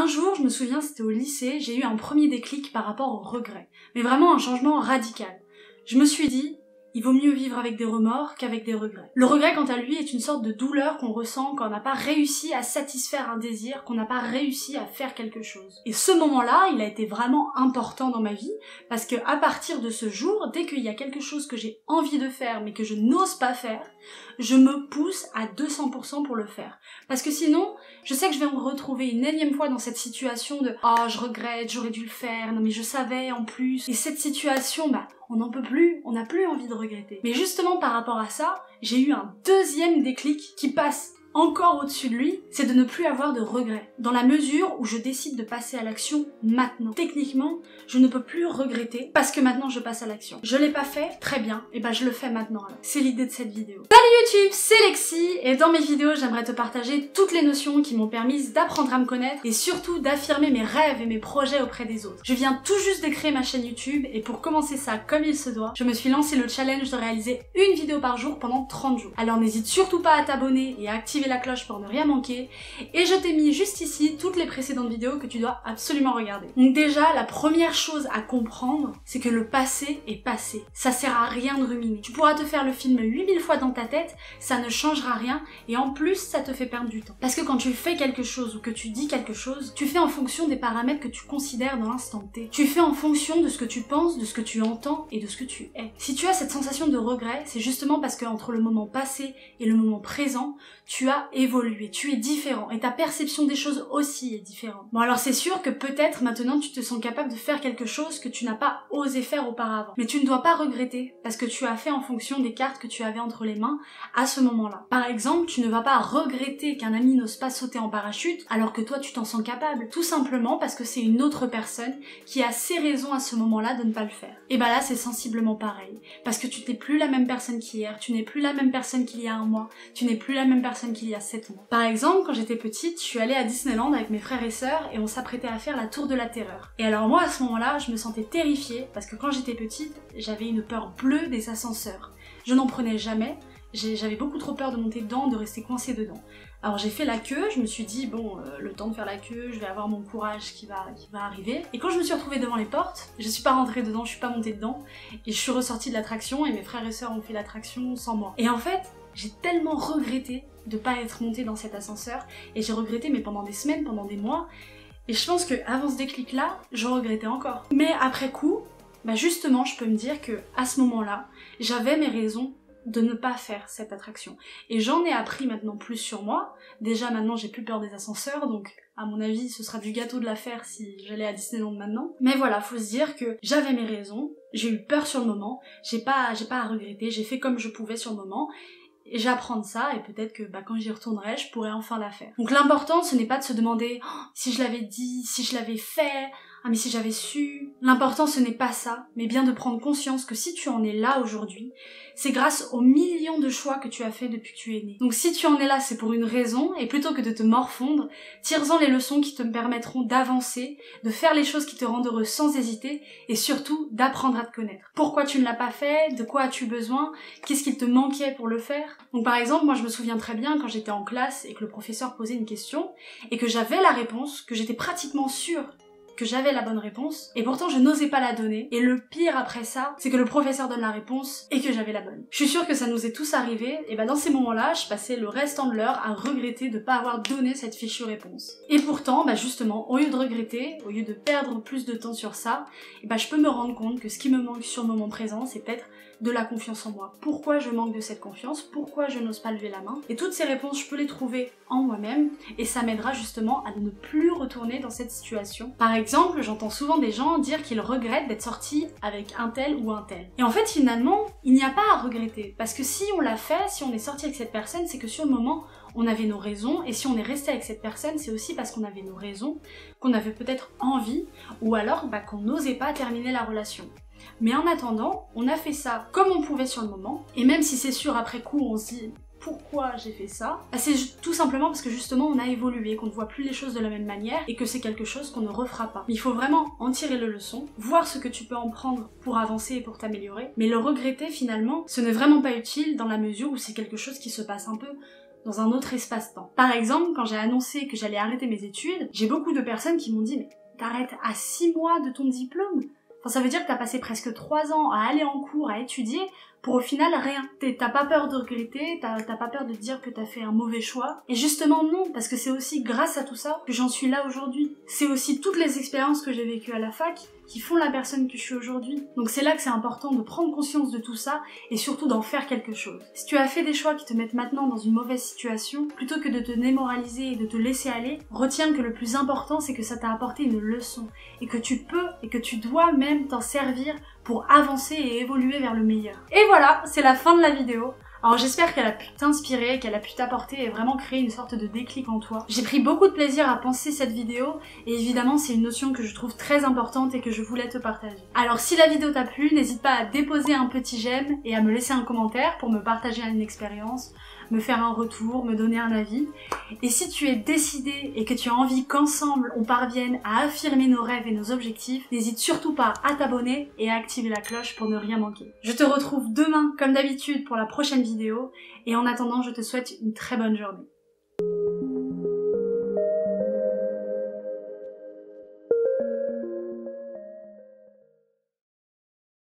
Un jour, je me souviens, c'était au lycée, j'ai eu un premier déclic par rapport au regret. Mais vraiment un changement radical. Je me suis dit, il vaut mieux vivre avec des remords qu'avec des regrets. Le regret, quant à lui, est une sorte de douleur qu'on ressent quand on n'a pas réussi à satisfaire un désir, qu'on n'a pas réussi à faire quelque chose. Et ce moment-là, il a été vraiment important dans ma vie, parce que à partir de ce jour, dès qu'il y a quelque chose que j'ai envie de faire, mais que je n'ose pas faire, je me pousse à 200% pour le faire. Parce que sinon, je sais que je vais me retrouver une énième fois dans cette situation de « Oh, je regrette, j'aurais dû le faire, non mais je savais en plus ». Et cette situation, on n'en peut plus, on n'a plus envie de regretter. Mais justement par rapport à ça, j'ai eu un deuxième déclic qui passe encore au-dessus de lui, c'est de ne plus avoir de regrets. Dans la mesure où je décide de passer à l'action maintenant. Techniquement, je ne peux plus regretter parce que maintenant je passe à l'action. Je l'ai pas fait, très bien, et je le fais maintenant alors. C'est l'idée de cette vidéo. Salut YouTube, c'est Lexi, et dans mes vidéos j'aimerais te partager toutes les notions qui m'ont permis d'apprendre à me connaître et surtout d'affirmer mes rêves et mes projets auprès des autres. Je viens tout juste de créer ma chaîne YouTube et pour commencer ça comme il se doit, je me suis lancé le challenge de réaliser une vidéo par jour pendant 30 jours. Alors n'hésite surtout pas à t'abonner et à activer la cloche pour ne rien manquer, et je t'ai mis juste ici toutes les précédentes vidéos que tu dois absolument regarder. Donc déjà, la première chose à comprendre, c'est que le passé est passé. Ça sert à rien de ruminer. Tu pourras te faire le film 8000 fois dans ta tête, ça ne changera rien, et en plus, ça te fait perdre du temps. Parce que quand tu fais quelque chose ou que tu dis quelque chose, tu fais en fonction des paramètres que tu considères dans l'instant T. Tu fais en fonction de ce que tu penses, de ce que tu entends et de ce que tu es. Si tu as cette sensation de regret, c'est justement parce que entre le moment passé et le moment présent, tu as évolué, tu es différent et ta perception des choses aussi est différente. Bon alors c'est sûr que peut-être maintenant tu te sens capable de faire quelque chose que tu n'as pas osé faire auparavant. Mais tu ne dois pas regretter parce que tu as fait en fonction des cartes que tu avais entre les mains à ce moment-là. Par exemple, tu ne vas pas regretter qu'un ami n'ose pas sauter en parachute alors que toi tu t'en sens capable. Tout simplement parce que c'est une autre personne qui a ses raisons à ce moment-là de ne pas le faire. Et là c'est sensiblement pareil. Parce que tu n'es plus la même personne qu'hier, tu n'es plus la même personne qu'il y a un mois, tu n'es plus la même personne qu'il y a 7 mois. Par exemple, quand j'étais petite, je suis allée à Disneyland avec mes frères et sœurs et on s'apprêtait à faire la tour de la terreur. Et alors moi à ce moment-là, je me sentais terrifiée parce que quand j'étais petite, j'avais une peur bleue des ascenseurs. Je n'en prenais jamais, j'avais beaucoup trop peur de monter dedans, de rester coincée dedans. Alors j'ai fait la queue, je me suis dit bon, le temps de faire la queue, je vais avoir mon courage qui va arriver. Et quand je me suis retrouvée devant les portes, je suis pas rentrée dedans, je suis pas montée dedans, et je suis ressortie de l'attraction et mes frères et sœurs ont fait l'attraction sans moi. Et en fait, j'ai tellement regretté de pas être montée dans cet ascenseur, et j'ai regretté mais pendant des semaines, pendant des mois, et je pense que avant ce déclic là, je regrettais encore. Mais après coup, justement je peux me dire que à ce moment-là, j'avais mes raisons de ne pas faire cette attraction. Et j'en ai appris maintenant plus sur moi. Déjà maintenant j'ai plus peur des ascenseurs, donc à mon avis ce sera du gâteau de la faire si j'allais à Disneyland maintenant. Mais voilà, faut se dire que j'avais mes raisons, j'ai eu peur sur le moment, j'ai pas à regretter, j'ai fait comme je pouvais sur le moment, et j'apprends de ça, et peut-être que quand j'y retournerai, je pourrai enfin la faire. Donc l'important ce n'est pas de se demander si je l'avais dit, si je l'avais fait, ah mais si j'avais su. L'important ce n'est pas ça, mais bien de prendre conscience que si tu en es là aujourd'hui, c'est grâce aux millions de choix que tu as fait depuis que tu es né. Donc si tu en es là, c'est pour une raison, et plutôt que de te morfondre, tire-en les leçons qui te permettront d'avancer, de faire les choses qui te rendent heureux sans hésiter, et surtout d'apprendre à te connaître. Pourquoi tu ne l'as pas fait? De quoi as-tu besoin? Qu'est-ce qu'il te manquait pour le faire? Donc par exemple, moi je me souviens très bien quand j'étais en classe et que le professeur posait une question, et que j'avais la réponse, que j'étais pratiquement sûre que j'avais la bonne réponse, et pourtant je n'osais pas la donner, et le pire après ça, c'est que le professeur donne la réponse, et que j'avais la bonne. Je suis sûre que ça nous est tous arrivé, et dans ces moments-là, je passais le restant de l'heure à regretter de pas avoir donné cette fichue réponse. Et pourtant, justement, au lieu de regretter, au lieu de perdre plus de temps sur ça, je peux me rendre compte que ce qui me manque sur le moment présent, c'est peut-être de la confiance en moi. Pourquoi je manque de cette confiance? Pourquoi je n'ose pas lever la main? Et toutes ces réponses, je peux les trouver en moi-même, et ça m'aidera justement à ne plus retourner dans cette situation. Par exemple, j'entends souvent des gens dire qu'ils regrettent d'être sortis avec un tel ou un tel. Et en fait, finalement, il n'y a pas à regretter, parce que si on l'a fait, si on est sorti avec cette personne, c'est que sur le moment, on avait nos raisons, et si on est resté avec cette personne, c'est aussi parce qu'on avait nos raisons, qu'on avait peut-être envie, ou alors qu'on n'osait pas terminer la relation. Mais en attendant, on a fait ça comme on pouvait sur le moment, et même si c'est sûr après coup on se dit pourquoi j'ai fait ça, c'est tout simplement parce que justement on a évolué, qu'on ne voit plus les choses de la même manière et que c'est quelque chose qu'on ne refera pas. Mais il faut vraiment en tirer les leçons, voir ce que tu peux en prendre pour avancer et pour t'améliorer, mais le regretter finalement, ce n'est vraiment pas utile dans la mesure où c'est quelque chose qui se passe un peu dans un autre espace-temps. Par exemple, quand j'ai annoncé que j'allais arrêter mes études, j'ai beaucoup de personnes qui m'ont dit « mais t'arrêtes à 6 mois de ton diplôme ?» Enfin, ça veut dire que t'as passé presque 3 ans à aller en cours, à étudier, pour au final rien. T'as pas peur de regretter, t'as pas peur de te dire que t'as fait un mauvais choix. Et justement non, parce que c'est aussi grâce à tout ça que j'en suis là aujourd'hui. C'est aussi toutes les expériences que j'ai vécues à la fac qui font la personne que je suis aujourd'hui. Donc c'est là que c'est important de prendre conscience de tout ça et surtout d'en faire quelque chose. Si tu as fait des choix qui te mettent maintenant dans une mauvaise situation, plutôt que de te démoraliser et de te laisser aller, retiens que le plus important c'est que ça t'a apporté une leçon et que tu peux et que tu dois même t'en servir pour avancer et évoluer vers le meilleur. Et voilà, c'est la fin de la vidéo. Alors j'espère qu'elle a pu t'inspirer, qu'elle a pu t'apporter et vraiment créer une sorte de déclic en toi. J'ai pris beaucoup de plaisir à penser cette vidéo et évidemment c'est une notion que je trouve très importante et que je voulais te partager. Alors si la vidéo t'a plu, n'hésite pas à déposer un petit j'aime et à me laisser un commentaire pour me partager une expérience, me faire un retour, me donner un avis. Et si tu es décidé et que tu as envie qu'ensemble on parvienne à affirmer nos rêves et nos objectifs, n'hésite surtout pas à t'abonner et à activer la cloche pour ne rien manquer. Je te retrouve demain comme d'habitude pour la prochaine vidéo et en attendant je te souhaite une très bonne journée.